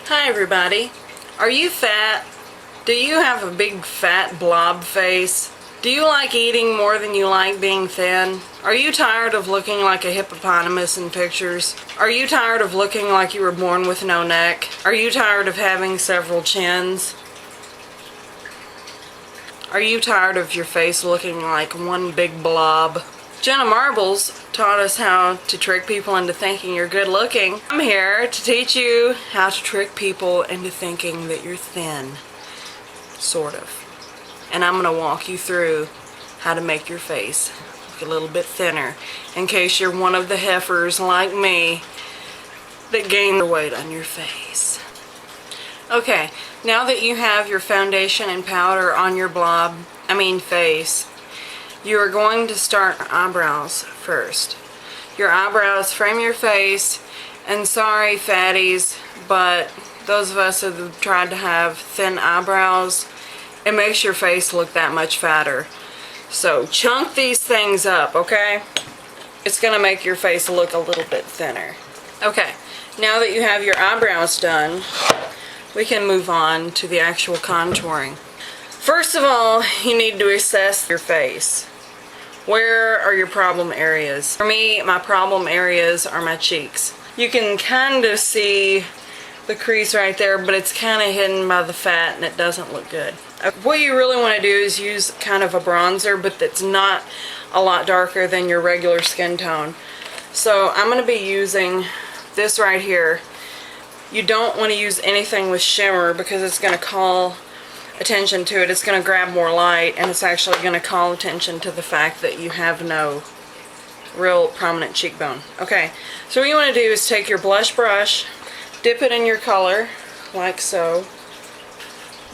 Hi everybody. Are you fat? Do you have a big fat blob face? Do you like eating more than you like being thin? Are you tired of looking like a hippopotamus in pictures? Are you tired of looking like you were born with no neck? Are you tired of having several chins? Are you tired of your face looking like one big blob? Jenna Marbles taught us how to trick people into thinking you're good looking. I'm here to teach you how to trick people into thinking that you're thin. Sort of. And I'm going to walk you through how to make your face look a little bit thinner in case you're one of the heifers like me that gain the weight on your face. Okay, now that you have your foundation and powder on your face, you are going to start eyebrows first. Your eyebrows frame your face, and sorry fatties, but those of us that have tried to have thin eyebrows, it makes your face look that much fatter. So chunk these things up, okay? It's gonna make your face look a little bit thinner. Okay, now that you have your eyebrows done, we can move on to the actual contouring. First of all, you need to assess your face. Where are your problem areas? For me, my problem areas are my cheeks. You can kind of see the crease right there, but it's kind of hidden by the fat and it doesn't look good. What you really want to do is use kind of a bronzer, but that's not a lot darker than your regular skin tone. So I'm going to be using this right here. You don't want to use anything with shimmer because it's going to call attention to it. It's going to grab more light, and it's actually going to call attention to the fact that you have no real prominent cheekbone. Okay, so what you want to do is take your blush brush, dip it in your color like so,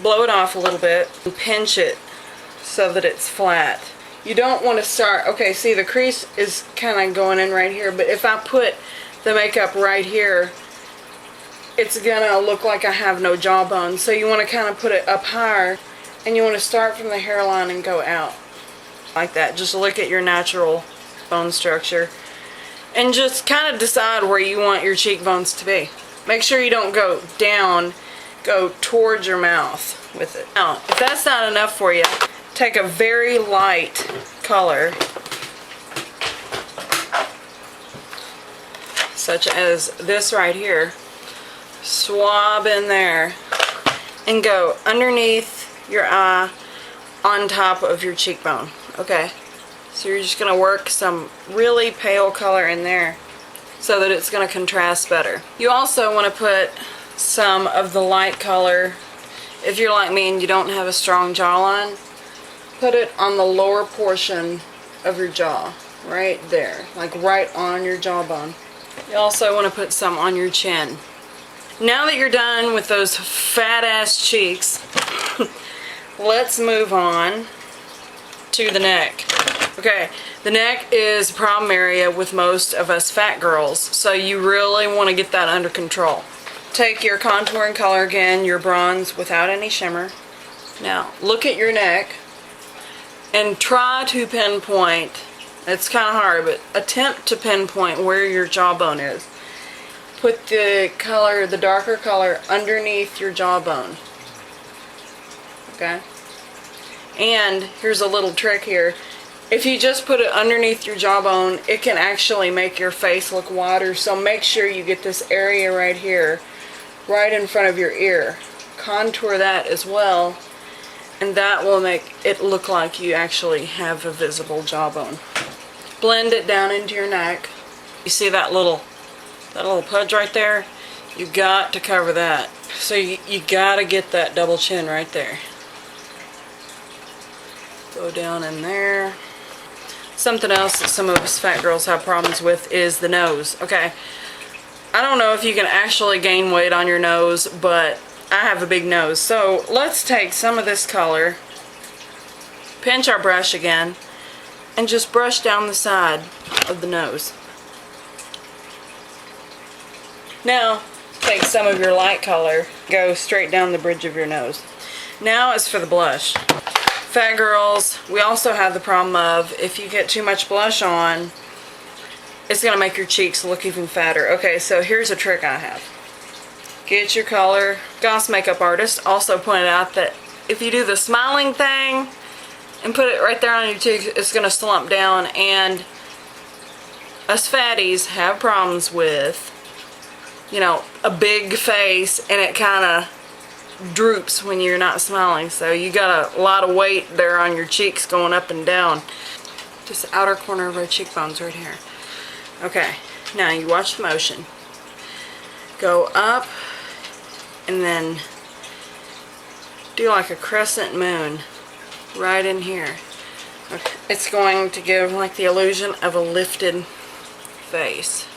blow it off a little bit, and pinch it so that it's flat. You don't want to start, okay, see the crease is kind of going in right here, but if I put the makeup right here, it's gonna look like I have no jawbone. So you want to kind of put it up higher, and you want to start from the hairline and go out like that. Just look at your natural bone structure and just kind of decide where you want your cheekbones to be. Make sure you don't go down, go towards your mouth with it. Now, if that's not enough for you, take a very light color such as this right here. Swab in there and go underneath your eye on top of your cheekbone. Okay, so you're just going to work some really pale color in there so that it's going to contrast better. You also want to put some of the light color, if you're like me and you don't have a strong jawline, put it on the lower portion of your jaw, right there, like right on your jawbone. You also want to put some on your chin. Now that you're done with those fat ass cheeks, let's move on to the neck. Okay, the neck is a problem area with most of us fat girls, so you really want to get that under control. Take your contouring color again, your bronze without any shimmer. Now look at your neck and try to pinpoint, it's kind of hard, but attempt to pinpoint where your jawbone is. Put the color, the darker color, underneath your jawbone. Okay? And here's a little trick here. If you just put it underneath your jawbone, it can actually make your face look wider. So make sure you get this area right here, right in front of your ear. Contour that as well, and that will make it look like you actually have a visible jawbone. Blend it down into your neck. You see that little pudge right there? You got to cover that. So you got to get that double chin right there. Go down in there. Something else that some of us fat girls have problems with is the nose. Okay, I don't know if you can actually gain weight on your nose, but I have a big nose. So let's take some of this color, pinch our brush again, and just brush down the side of the nose. Now, take some of your light color, go straight down the bridge of your nose. Now as for the blush. Fat girls, we also have the problem of if you get too much blush on, it's going to make your cheeks look even fatter. Okay, so here's a trick I have. Get your color. Goss makeup artist also pointed out that if you do the smiling thing and put it right there on your cheeks, it's going to slump down, and us fatties have problems with, you know, a big face and it kind of droops when you're not smiling. So you got a lot of weight there on your cheeks going up and down. Just the outer corner of our cheekbones right here. Okay, now you watch the motion. Go up and then do like a crescent moon right in here. Okay. It's going to give like the illusion of a lifted face.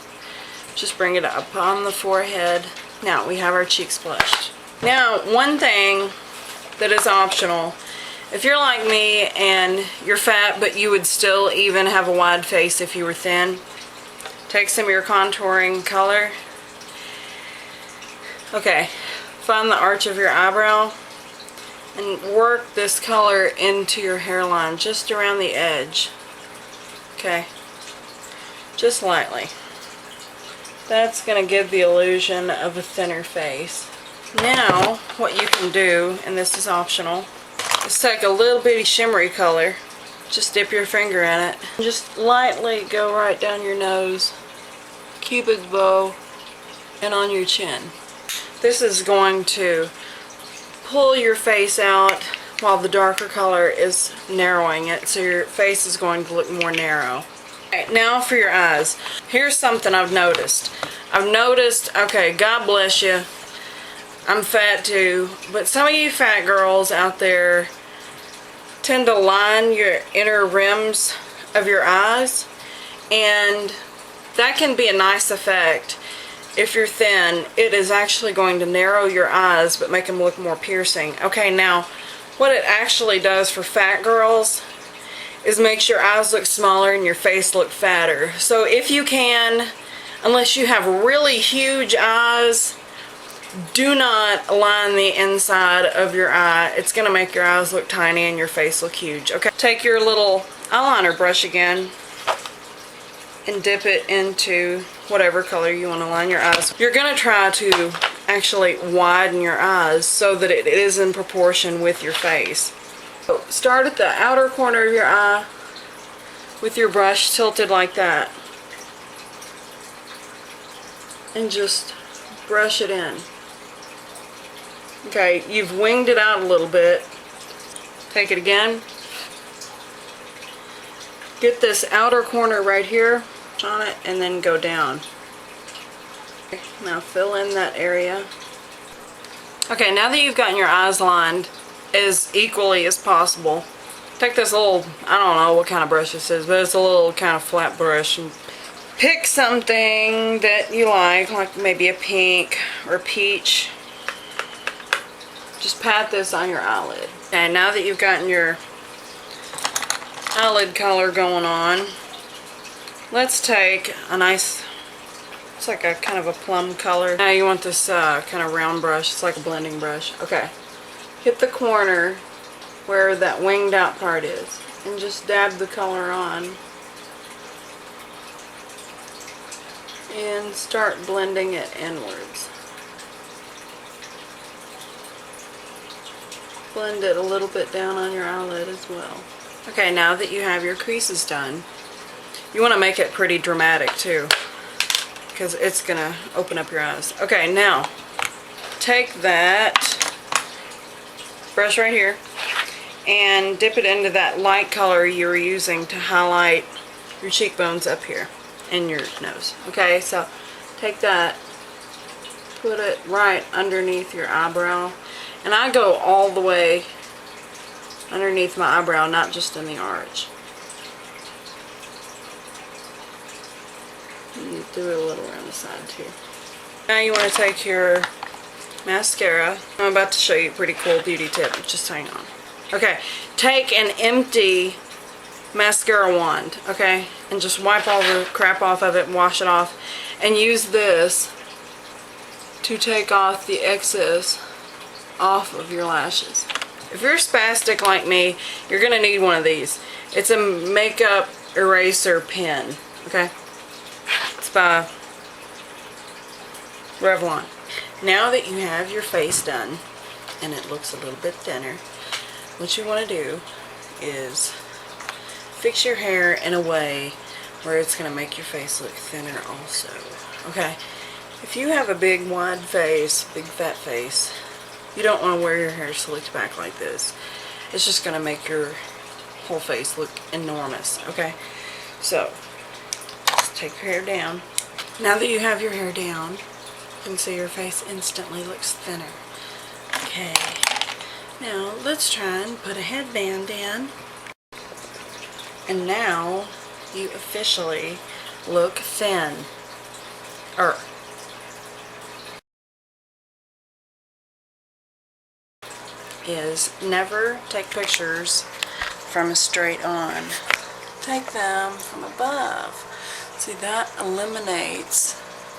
Just bring it up on the forehead. Now we have our cheeks blushed. Now, one thing that is optional, if you're like me and you're fat but you would still even have a wide face if you were thin, take some of your contouring color. Okay, find the arch of your eyebrow and work this color into your hairline, just around the edge. Okay, just lightly. That's going to give the illusion of a thinner face. Now, what you can do, and this is optional, is take a little bitty shimmery color, just dip your finger in it, and just lightly go right down your nose, Cupid's bow, and on your chin. This is going to pull your face out while the darker color is narrowing it, so your face is going to look more narrow. Alright, now for your eyes. Here's something I've noticed. Okay, God bless you, I'm fat too, but some of you fat girls out there tend to line your inner rims of your eyes, and that can be a nice effect. If you're thin, it is actually going to narrow your eyes but make them look more piercing. Okay, now what it actually does for fat girls is makes your eyes look smaller and your face look fatter. So if you can, unless you have really huge eyes, do not line the inside of your eye. It's going to make your eyes look tiny and your face look huge. Okay, take your little eyeliner brush again and dip it into whatever color you want to line your eyes. You're going to try to actually widen your eyes so that it is in proportion with your face. So start at the outer corner of your eye with your brush tilted like that, and just brush it in. Okay, you've winged it out a little bit. Take it again. Get this outer corner right here on it and then go down. Okay, now fill in that area. Okay, now that you've gotten your eyes lined as equally as possible, take this little, I don't know what kind of brush this is, but it's a little kind of flat brush, and pick something that you like maybe a pink or peach. Just pat this on your eyelid. Okay, now that you've gotten your eyelid color going on, let's take a nice, it's like a kind of a plum color. Now you want this kind of round brush. It's like a blending brush. Okay, hit the corner where that winged out part is and just dab the color on and start blending it inwards. Blend it a little bit down on your eyelid as well. Okay, now that you have your creases done, you want to make it pretty dramatic too, because it's going to open up your eyes. Okay, now take that brush right here and dip it into that light color you were using to highlight your cheekbones up here and your nose. Okay, so take that, put it right underneath your eyebrow, and I go all the way underneath my eyebrow, not just in the arch. And you do it a little around the side too. Now you want to take your mascara. I'm about to show you a pretty cool beauty tip. Just hang on. Okay, take an empty mascara wand, okay, and just wipe all the crap off of it and wash it off, and use this to take off the excess off of your lashes. If you're spastic like me, you're gonna need one of these. It's a makeup eraser pen, okay? It's by Revlon. Now that you have your face done and it looks a little bit thinner, what you want to do is fix your hair in a way where it's going to make your face look thinner also. Okay? If you have a big wide face, big fat face, you don't want to wear your hair slicked back like this. It's just going to make your whole face look enormous. Okay? So, just take your hair down. Now that you have your hair down, you can see your face instantly looks thinner. Okay. Now, let's try and put a headband in. And now, you officially look thin. Is never take pictures from a straight on. Take them from above. See, that eliminates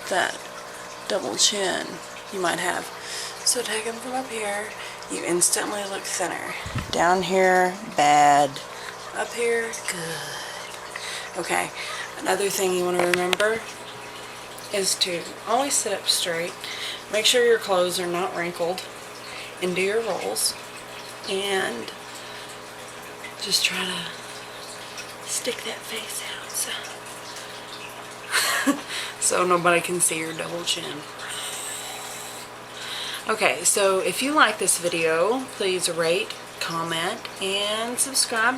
that double chin you might have. So take them from up here. You instantly look thinner. Down here, bad. Up here, good. Okay, another thing you want to remember is to always sit up straight. Make sure your clothes are not wrinkled. And do your rolls. And just try to stick that face out so nobody can see your double chin. Okay, so if you like this video, please rate, comment, and subscribe.